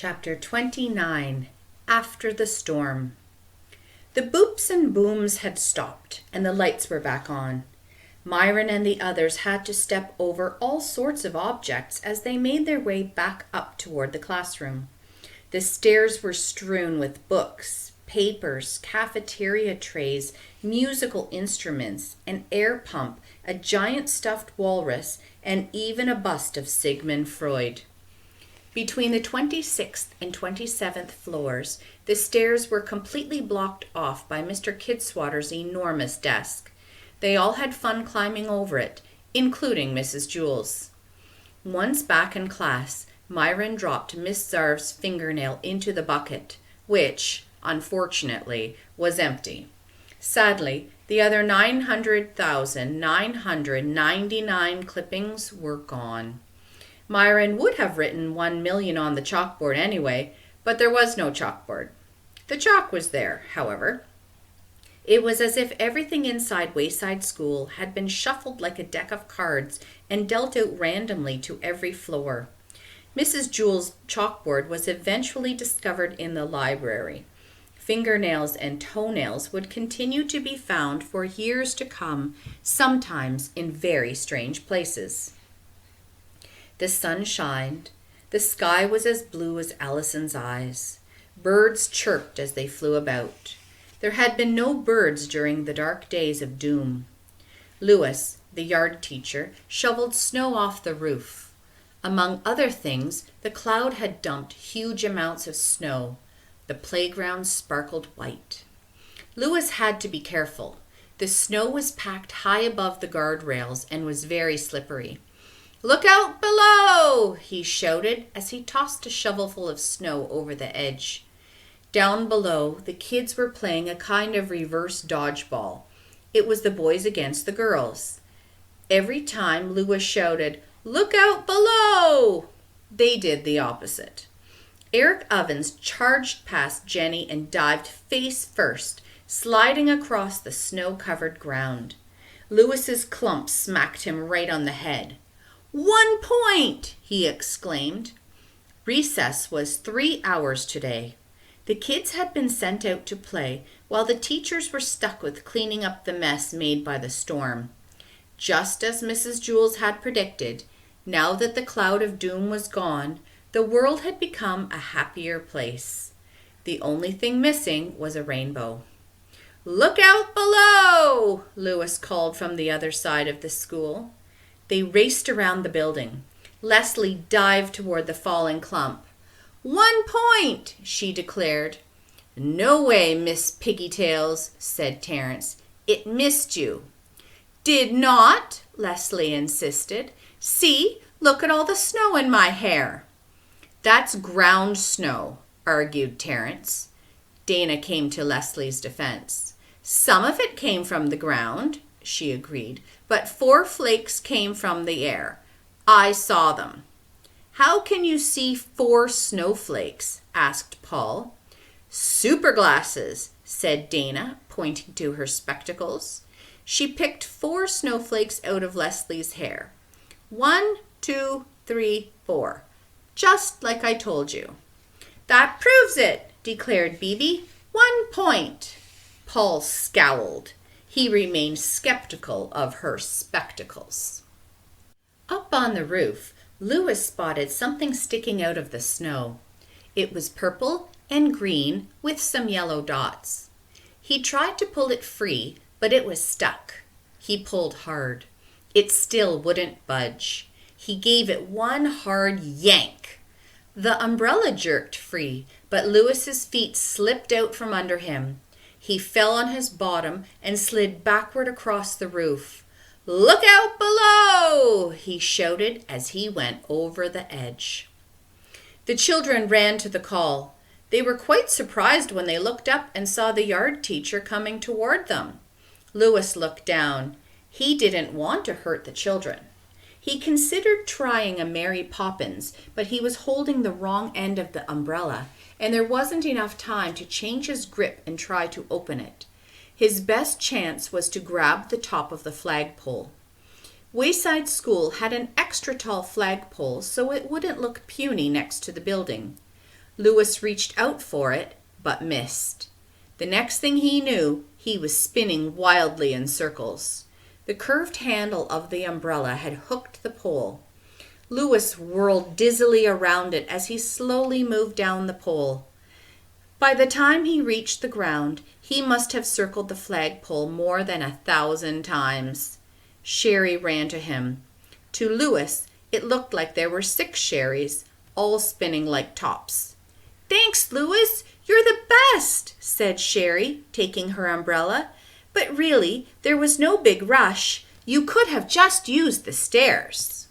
Chapter 29 After the Storm. The boops and booms had stopped, and the lights were back on. Myron and the others had to step over all sorts of objects as they made their way back up toward the classroom. The stairs were strewn with books, papers, cafeteria trays, musical instruments, an air pump, a giant stuffed walrus, and even a bust of Sigmund Freud. Between the 26th and 27th floors, the stairs were completely blocked off by Mr. Kidswatter's enormous desk. They all had fun climbing over it, including Mrs. Jules. Once back in class, Myron dropped Miss Zarv's fingernail into the bucket, which, unfortunately, was empty. Sadly, the other 900,999 clippings were gone. Myron would have written 1,000,000 on the chalkboard anyway, but there was no chalkboard. The chalk was there, however. It was as if everything inside Wayside School had been shuffled like a deck of cards and dealt out randomly to every floor. Mrs. Jules' chalkboard was eventually discovered in the library. Fingernails and toenails would continue to be found for years to come, sometimes in very strange places. The sun shined. The sky was as blue as Allison's eyes. Birds chirped as they flew about. There had been no birds during the dark days of doom. Lewis, the yard teacher, shoveled snow off the roof. Among other things, the cloud had dumped huge amounts of snow. The playground sparkled white. Lewis had to be careful. The snow was packed high above the guardrails and was very slippery. "Look out below!" he shouted as he tossed a shovelful of snow over the edge. Down below, the kids were playing a kind of reverse dodgeball. It was the boys against the girls. Every time Lewis shouted, "Look out below!" they did the opposite. Eric Ovens charged past Jenny and dived face first, sliding across the snow-covered ground. Lewis's clump smacked him right on the head. "1 point!" he exclaimed. Recess was 3 hours today. The kids had been sent out to play, while the teachers were stuck with cleaning up the mess made by the storm. Just as Mrs. Jules had predicted, now that the cloud of doom was gone, the world had become a happier place. The only thing missing was a rainbow. "Look out below!" Lewis called from the other side of the school. They raced around the building. Leslie dived toward the falling clump. "1 point!" she declared. "No way, Miss Piggytails," said Terence. "It missed you." "Did not," Leslie insisted. "See, look at all the snow in my hair." "That's ground snow," argued Terence. Dana came to Leslie's defense. "Some of it came from the ground," she agreed, "but 4 flakes came from the air. I saw them." "How can you see 4 snowflakes?" asked Paul. "Superglasses," said Dana, pointing to her spectacles. She picked 4 snowflakes out of Leslie's hair. 1, 2, 3, 4. Just like I told you. "That proves it," declared Bebe. 1 point. Paul scowled. He remained skeptical of her spectacles. Up on the roof, Lewis spotted something sticking out of the snow. It was purple and green with some yellow dots. He tried to pull it free, but it was stuck. He pulled hard. It still wouldn't budge. He gave it one hard yank. The umbrella jerked free, but Lewis's feet slipped out from under him. He fell on his bottom and slid backward across the roof. "Look out below!" he shouted as he went over the edge. The children ran to the call. They were quite surprised when they looked up and saw the yard teacher coming toward them. Lewis looked down. He didn't want to hurt the children. He considered trying a Mary Poppins, but he was holding the wrong end of the umbrella, and there wasn't enough time to change his grip and try to open it. His best chance was to grab the top of the flagpole. Wayside School had an extra tall flagpole so it wouldn't look puny next to the building. Louis reached out for it, but missed. The next thing he knew, he was spinning wildly in circles. The curved handle of the umbrella had hooked the pole. Louis whirled dizzily around it as he slowly moved down the pole. By the time he reached the ground, he must have circled the flagpole more than 1,000 times. Sherry ran to him. To Louis, it looked like there were 6 Sherrys, all spinning like tops. "Thanks, Louis, you're the best," said Sherry, taking her umbrella. "But really, there was no big rush. You could have just used the stairs."